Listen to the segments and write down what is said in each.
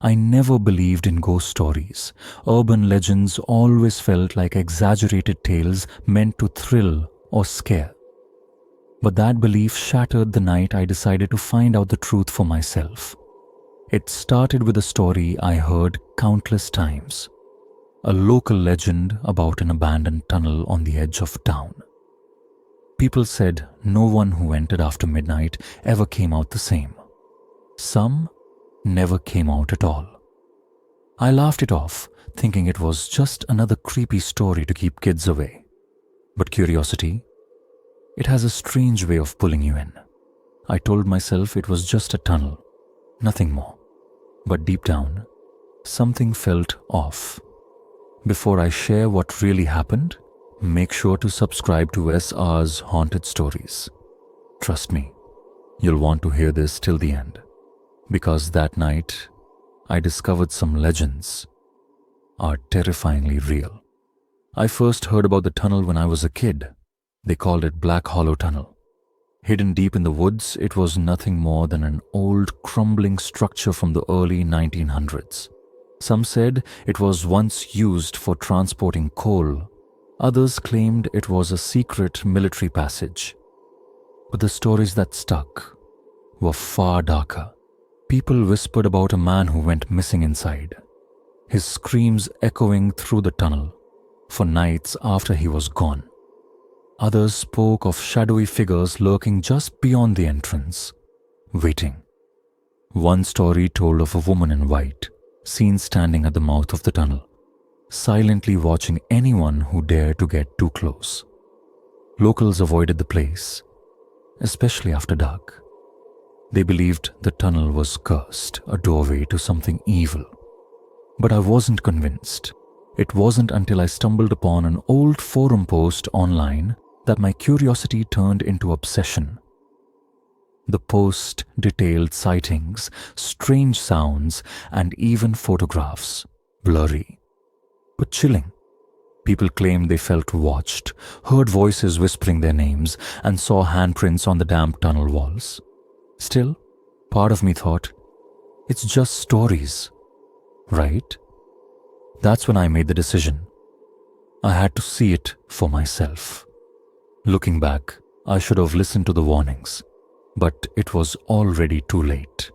I never believed in ghost stories. Urban legends always felt like exaggerated tales meant to thrill or scare. But that belief shattered the night I decided to find out the truth for myself. It started with a story I heard countless times. A local legend about an abandoned tunnel on the edge of town. People said no one who entered after midnight ever came out the same. Some never came out at all. I laughed it off, thinking it was just another creepy story to keep kids away. But curiosity, it has a strange way of pulling you in. I told myself it was just a tunnel, nothing more. But deep down, something felt off. Before I share what really happened, make sure to subscribe to SR's Haunted Stories. Trust me, you'll want to hear this till the end. Because that night, I discovered some legends are terrifyingly real. I first heard about the tunnel when I was a kid. They called it Black Hollow Tunnel. Hidden deep in the woods, it was nothing more than an old, crumbling structure from the early 1900s. Some said it was once used for transporting coal. Others claimed it was a secret military passage. But the stories that stuck were far darker. People whispered about a man who went missing inside, his screams echoing through the tunnel for nights after he was gone. Others spoke of shadowy figures lurking just beyond the entrance, waiting. One story told of a woman in white, seen standing at the mouth of the tunnel, silently watching anyone who dared to get too close. Locals avoided the place, especially after dark. They believed the tunnel was cursed, a doorway to something evil. But I wasn't convinced. It wasn't until I stumbled upon an old forum post online that my curiosity turned into obsession. The post detailed sightings, strange sounds, and even photographs, blurry, but chilling. People claimed they felt watched, heard voices whispering their names, and saw handprints on the damp tunnel walls. Still, part of me thought, it's just stories, right? That's when I made the decision. I had to see it for myself. Looking back, I should have listened to the warnings, but it was already too late.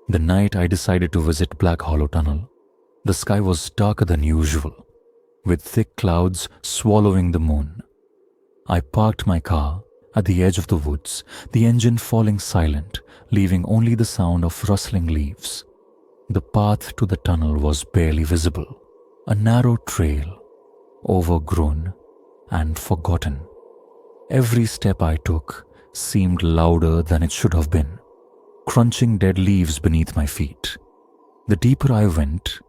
The night I decided to visit Black Hollow Tunnel, the sky was darker than usual, with thick clouds swallowing the moon. I parked my car at the edge of the woods, the engine falling silent, leaving only the sound of rustling leaves. The path to the tunnel was barely visible, a narrow trail, overgrown and forgotten. Every step I took seemed louder than it should have been, crunching dead leaves beneath my feet. The deeper I went,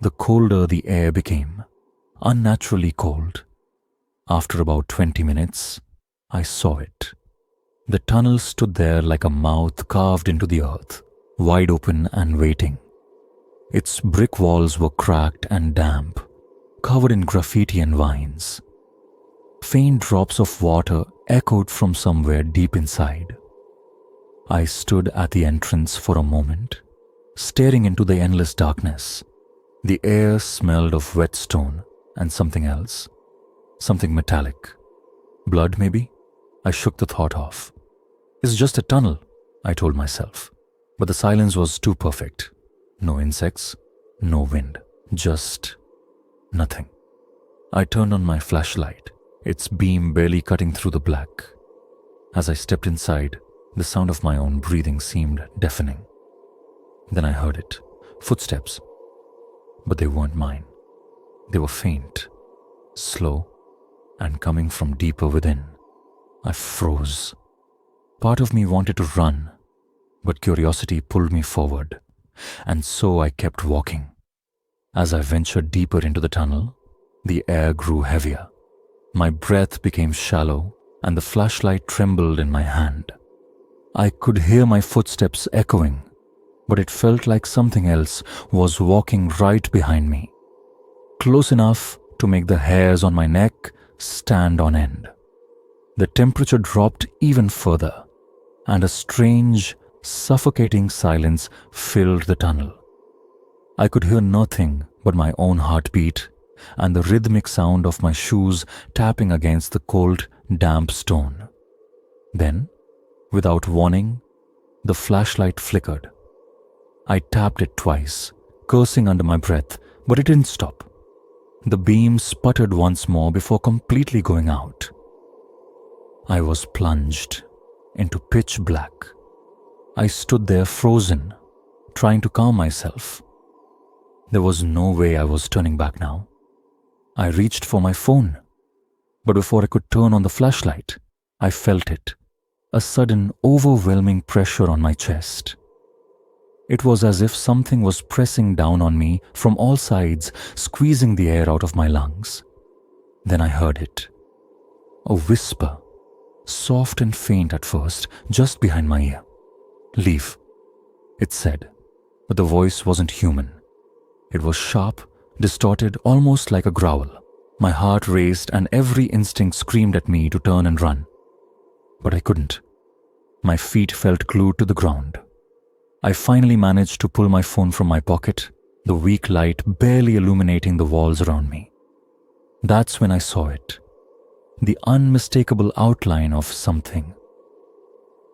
the colder the air became, unnaturally cold. After about 20 minutes, I saw it. The tunnel stood there like a mouth carved into the earth, wide open and waiting. Its brick walls were cracked and damp, covered in graffiti and vines. Faint drops of water echoed from somewhere deep inside. I stood at the entrance for a moment, staring into the endless darkness. The air smelled of wet stone and something else, something metallic. Blood, maybe? I shook the thought off. It's just a tunnel, I told myself. But the silence was too perfect. No insects, no wind, just nothing. I turned on my flashlight, its beam barely cutting through the black. As I stepped inside, the sound of my own breathing seemed deafening. Then I heard it, footsteps. But they weren't mine. They were faint, slow, and coming from deeper within. I froze. Part of me wanted to run, but curiosity pulled me forward, and so I kept walking. As I ventured deeper into the tunnel, the air grew heavier. My breath became shallow, and the flashlight trembled in my hand. I could hear my footsteps echoing, but it felt like something else was walking right behind me, close enough to make the hairs on my neck stand on end. The temperature dropped even further, and a strange, suffocating silence filled the tunnel. I could hear nothing but my own heartbeat and the rhythmic sound of my shoes tapping against the cold, damp stone. Then, without warning, the flashlight flickered. I tapped it twice, cursing under my breath, but it didn't stop. The beam sputtered once more before completely going out. I was plunged into pitch black. I stood there frozen, trying to calm myself. There was no way I was turning back now. I reached for my phone, but before I could turn on the flashlight, I felt it, a sudden overwhelming pressure on my chest. It was as if something was pressing down on me from all sides, squeezing the air out of my lungs. Then I heard it. A whisper, soft and faint at first, just behind my ear. "Leave," it said, but the voice wasn't human. It was sharp, distorted, almost like a growl. My heart raced and every instinct screamed at me to turn and run. But I couldn't. My feet felt glued to the ground. I finally managed to pull my phone from my pocket, the weak light barely illuminating the walls around me. That's when I saw it. The unmistakable outline of something.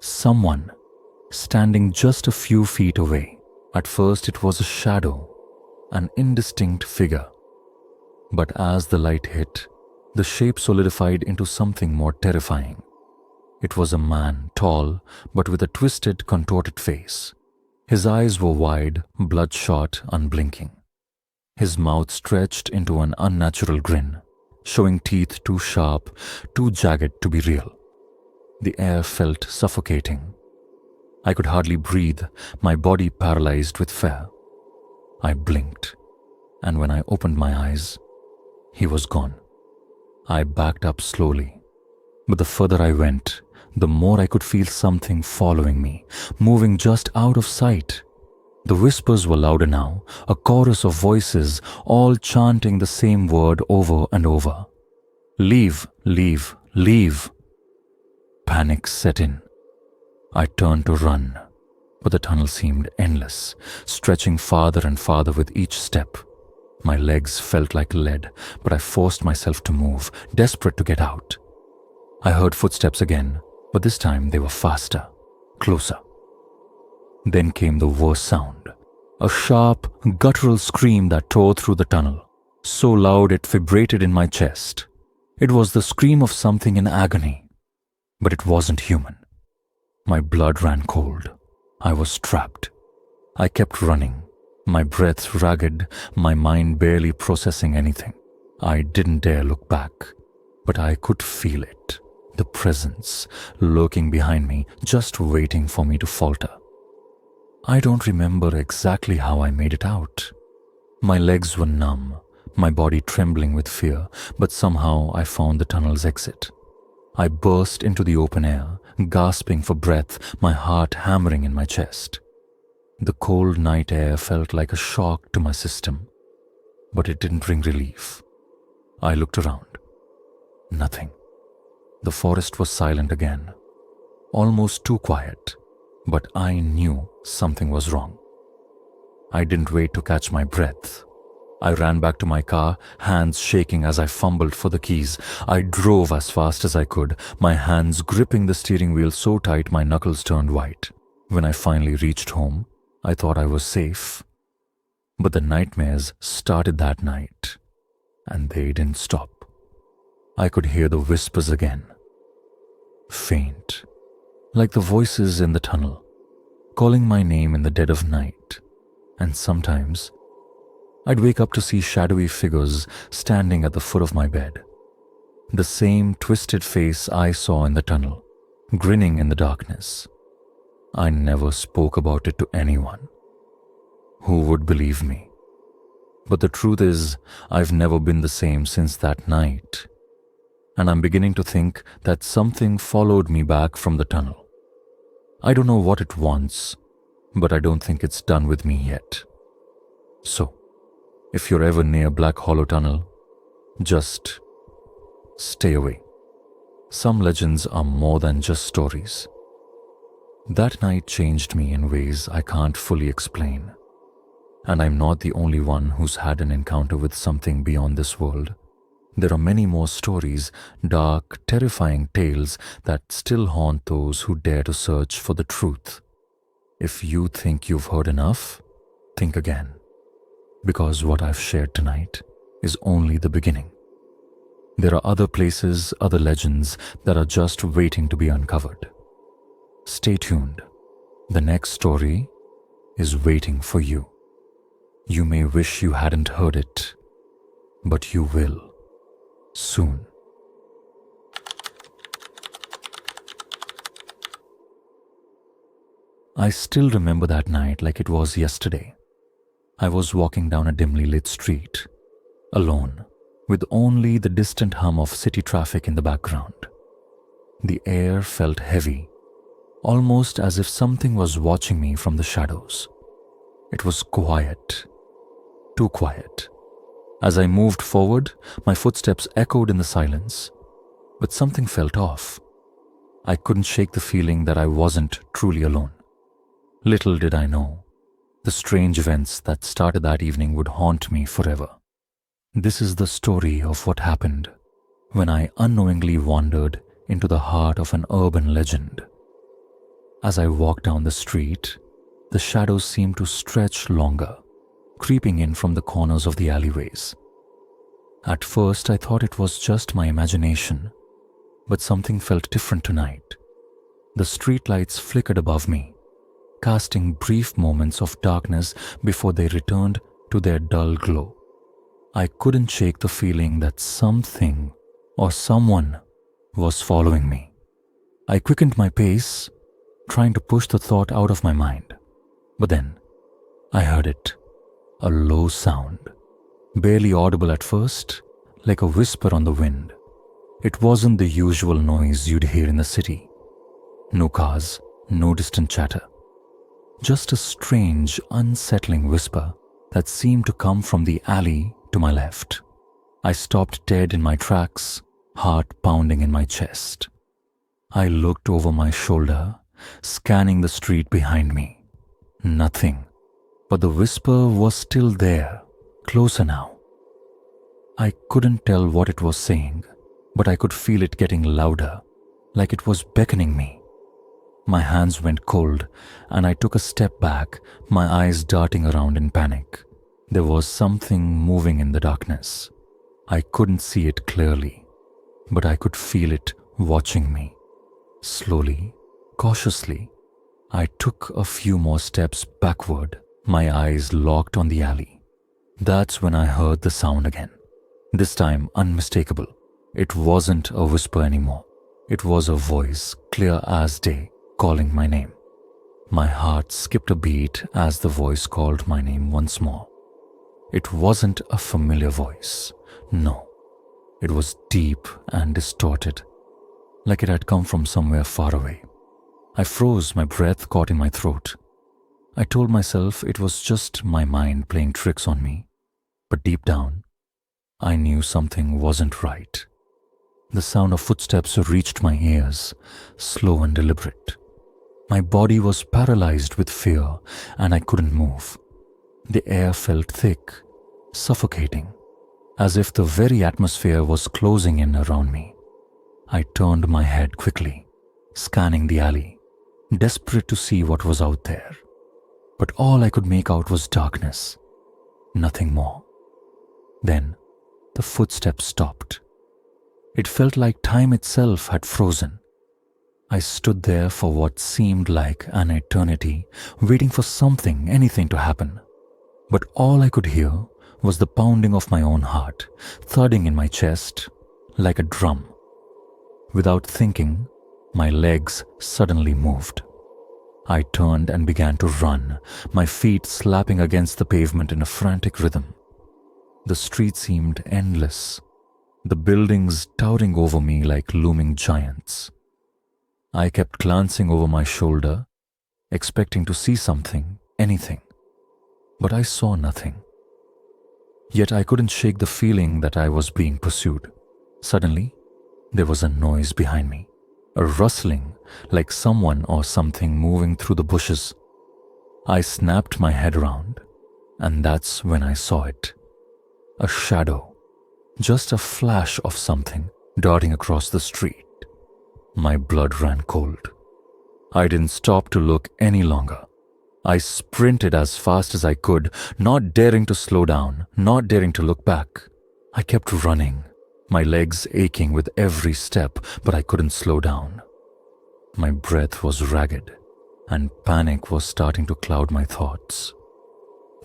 Someone standing just a few feet away. At first it was a shadow, an indistinct figure. But as the light hit, the shape solidified into something more terrifying. It was a man, tall, but with a twisted, contorted face. His eyes were wide, bloodshot, unblinking. His mouth stretched into an unnatural grin, showing teeth too sharp, too jagged to be real. The air felt suffocating. I could hardly breathe, my body paralyzed with fear. I blinked, and when I opened my eyes, he was gone. I backed up slowly, but the further I went, the more I could feel something following me, moving just out of sight. The whispers were louder now, a chorus of voices, all chanting the same word over and over. "Leave, leave, leave." Panic set in. I turned to run, but the tunnel seemed endless, stretching farther and farther with each step. My legs felt like lead, but I forced myself to move, desperate to get out. I heard footsteps again, but this time they were faster, closer. Then came the worst sound, a sharp, guttural scream that tore through the tunnel, so loud it vibrated in my chest. It was the scream of something in agony, but it wasn't human. My blood ran cold. I was trapped. I kept running, my breath ragged, my mind barely processing anything. I didn't dare look back, but I could feel it, the presence lurking behind me, just waiting for me to falter. I don't remember exactly how I made it out. My legs were numb, my body trembling with fear, but somehow I found the tunnel's exit. I burst into the open air, gasping for breath, my heart hammering in my chest. The cold night air felt like a shock to my system, but it didn't bring relief. I looked around. Nothing. The forest was silent again, almost too quiet, but I knew something was wrong. I didn't wait to catch my breath. I ran back to my car, hands shaking as I fumbled for the keys. I drove as fast as I could, my hands gripping the steering wheel so tight my knuckles turned white. When I finally reached home, I thought I was safe. But the nightmares started that night, and they didn't stop. I could hear the whispers again. Faint, like the voices in the tunnel, calling my name in the dead of night. And sometimes, I'd wake up to see shadowy figures standing at the foot of my bed. The same twisted face I saw in the tunnel, grinning in the darkness. I never spoke about it to anyone. Who would believe me? But the truth is, I've never been the same since that night. And I'm beginning to think that something followed me back from the tunnel. I don't know what it wants, but I don't think it's done with me yet. So, if you're ever near Black Hollow Tunnel, just stay away. Some legends are more than just stories. That night changed me in ways I can't fully explain. And I'm not the only one who's had an encounter with something beyond this world. There are many more stories, dark, terrifying tales that still haunt those who dare to search for the truth. If you think you've heard enough, think again. Because what I've shared tonight is only the beginning. There are other places, other legends that are just waiting to be uncovered. Stay tuned. The next story is waiting for you. You may wish you hadn't heard it, but you will. Soon. I still remember that night like it was yesterday. I was walking down a dimly lit street, alone, with only the distant hum of city traffic in the background. The air felt heavy, almost as if something was watching me from the shadows. It was quiet, too quiet. As I moved forward, my footsteps echoed in the silence, but something felt off. I couldn't shake the feeling that I wasn't truly alone. Little did I know, the strange events that started that evening would haunt me forever. This is the story of what happened when I unknowingly wandered into the heart of an urban legend. As I walked down the street, the shadows seemed to stretch longer, creeping in from the corners of the alleyways. At first, I thought it was just my imagination, but something felt different tonight. The streetlights flickered above me, casting brief moments of darkness before they returned to their dull glow. I couldn't shake the feeling that something or someone was following me. I quickened my pace, trying to push the thought out of my mind. But then, I heard it. A low sound, barely audible at first, like a whisper on the wind. It wasn't the usual noise you'd hear in the city. No cars, no distant chatter. Just a strange, unsettling whisper that seemed to come from the alley to my left. I stopped dead in my tracks, heart pounding in my chest. I looked over my shoulder, scanning the street behind me. Nothing. But the whisper was still there, closer now. I couldn't tell what it was saying, but I could feel it getting louder, like it was beckoning me. My hands went cold, and I took a step back, my eyes darting around in panic. There was something moving in the darkness. I couldn't see it clearly, but I could feel it watching me. Slowly, cautiously, I took a few more steps backward, my eyes locked on the alley. That's when I heard the sound again. This time unmistakable. It wasn't a whisper anymore. It was a voice, clear as day, calling my name. My heart skipped a beat as the voice called my name once more. It wasn't a familiar voice. No. It was deep and distorted, like it had come from somewhere far away. I froze, my breath caught in my throat. I told myself it was just my mind playing tricks on me. But deep down, I knew something wasn't right. The sound of footsteps reached my ears, slow and deliberate. My body was paralyzed with fear, and I couldn't move. The air felt thick, suffocating, as if the very atmosphere was closing in around me. I turned my head quickly, scanning the alley, desperate to see what was out there. But all I could make out was darkness, nothing more. Then, the footsteps stopped. It felt like time itself had frozen. I stood there for what seemed like an eternity, waiting for something, anything to happen. But all I could hear was the pounding of my own heart, thudding in my chest like a drum. Without thinking, my legs suddenly moved. I turned and began to run, my feet slapping against the pavement in a frantic rhythm. The street seemed endless, the buildings towering over me like looming giants. I kept glancing over my shoulder, expecting to see something, anything. But I saw nothing. Yet I couldn't shake the feeling that I was being pursued. Suddenly, there was a noise behind me, a rustling, like someone or something moving through the bushes. I snapped my head around. And that's when I saw it. A shadow. Just a flash of something darting across the street. My blood ran cold. I didn't stop to look any longer. I sprinted as fast as I could, not daring to slow down, not daring to look back. I kept running, my legs aching with every step, but I couldn't slow down. My breath was ragged, and panic was starting to cloud my thoughts.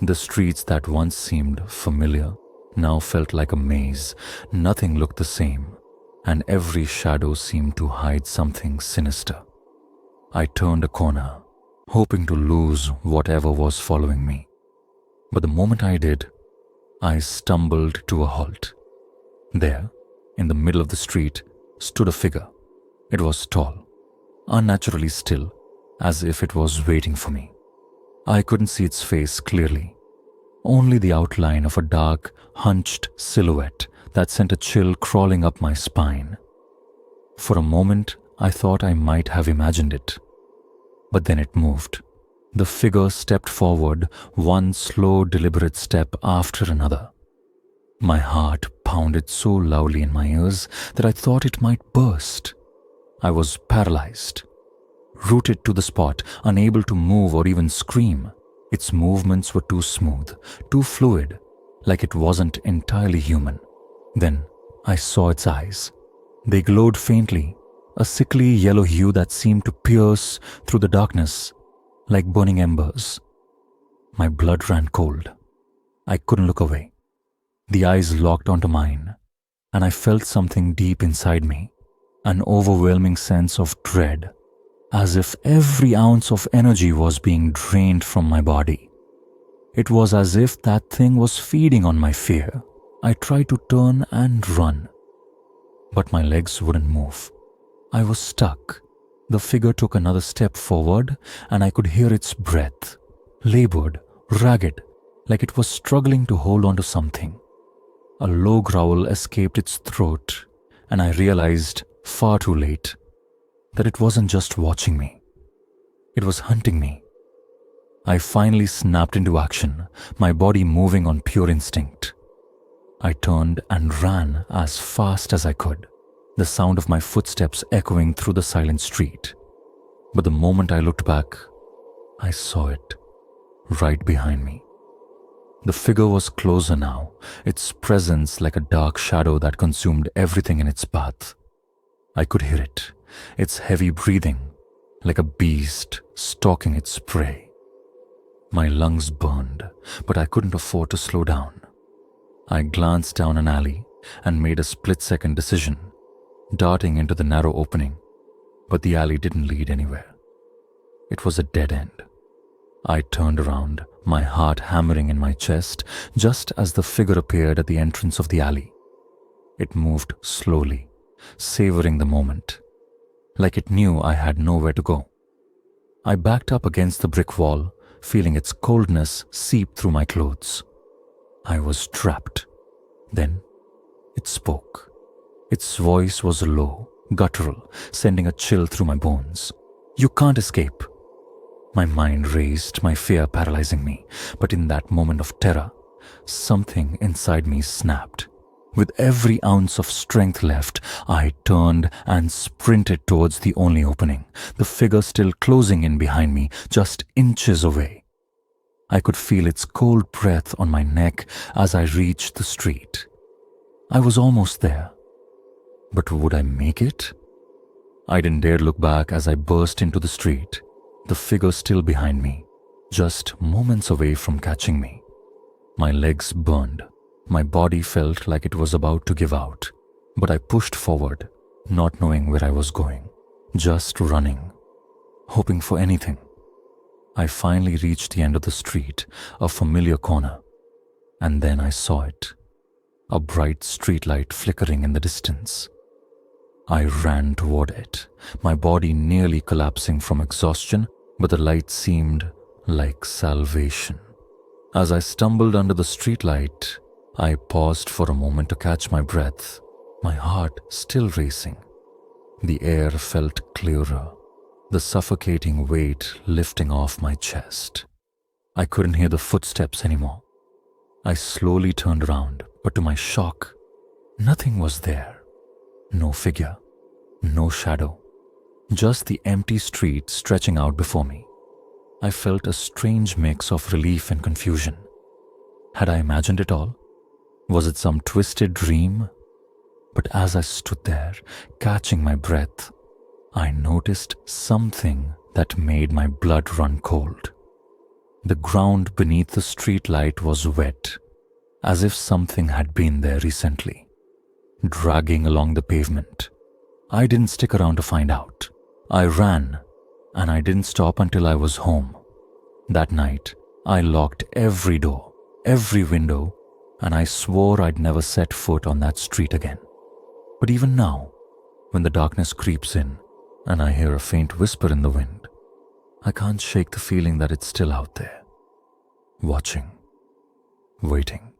The streets that once seemed familiar now felt like a maze. Nothing looked the same, and every shadow seemed to hide something sinister. I turned a corner, hoping to lose whatever was following me. But the moment I did, I stumbled to a halt. There, in the middle of the street, stood a figure. It was tall, unnaturally still, as if it was waiting for me. I couldn't see its face clearly, only the outline of a dark, hunched silhouette that sent a chill crawling up my spine. For a moment, I thought I might have imagined it. But then it moved. The figure stepped forward, one slow, deliberate step after another. My heart pounded so loudly in my ears that I thought it might burst. I was paralyzed, rooted to the spot, unable to move or even scream. Its movements were too smooth, too fluid, like it wasn't entirely human. Then I saw its eyes. They glowed faintly, a sickly yellow hue that seemed to pierce through the darkness like burning embers. My blood ran cold. I couldn't look away. The eyes locked onto mine, and I felt something deep inside me, an overwhelming sense of dread, as if every ounce of energy was being drained from my body. It was as if that thing was feeding on my fear. I tried to turn and run, but my legs wouldn't move. I was stuck. The figure took another step forward, and I could hear its breath, labored, ragged, like it was struggling to hold on to something. A low growl escaped its throat, and I realized, far too late, that it wasn't just watching me. It was hunting me. I finally snapped into action, my body moving on pure instinct. I turned and ran as fast as I could, the sound of my footsteps echoing through the silent street. But the moment I looked back, I saw it, right behind me. The figure was closer now, its presence like a dark shadow that consumed everything in its path. I could hear it, its heavy breathing, like a beast stalking its prey. My lungs burned, but I couldn't afford to slow down. I glanced down an alley and made a split-second decision, darting into the narrow opening, but the alley didn't lead anywhere. It was a dead end. I turned around, my heart hammering in my chest, just as the figure appeared at the entrance of the alley. It moved slowly, savoring the moment, like it knew I had nowhere to go. I backed up against the brick wall, feeling its coldness seep through my clothes. I was trapped. Then it spoke. Its voice was low, guttural, sending a chill through my bones. "You can't escape." My mind raced, my fear paralyzing me, but in that moment of terror, something inside me snapped. With every ounce of strength left, I turned and sprinted towards the only opening, the figure still closing in behind me, just inches away. I could feel its cold breath on my neck as I reached the street. I was almost there. But would I make it? I didn't dare look back as I burst into the street, the figure still behind me, just moments away from catching me. My legs burned. My body felt like it was about to give out, but I pushed forward, not knowing where I was going, just running, hoping for anything. I finally reached the end of the street, a familiar corner, and then I saw it, a bright streetlight flickering in the distance. I ran toward it, my body nearly collapsing from exhaustion, but the light seemed like salvation. As I stumbled under the streetlight, I paused for a moment to catch my breath, my heart still racing. The air felt clearer, the suffocating weight lifting off my chest. I couldn't hear the footsteps anymore. I slowly turned around, but to my shock, nothing was there. No figure, no shadow, just the empty street stretching out before me. I felt a strange mix of relief and confusion. Had I imagined it all? Was it some twisted dream? But as I stood there, catching my breath, I noticed something that made my blood run cold. The ground beneath the streetlight was wet, as if something had been there recently, dragging along the pavement. I didn't stick around to find out. I ran, and I didn't stop until I was home. That night, I locked every door, every window, and I swore I'd never set foot on that street again. But even now, when the darkness creeps in and I hear a faint whisper in the wind, I can't shake the feeling that it's still out there, watching, waiting.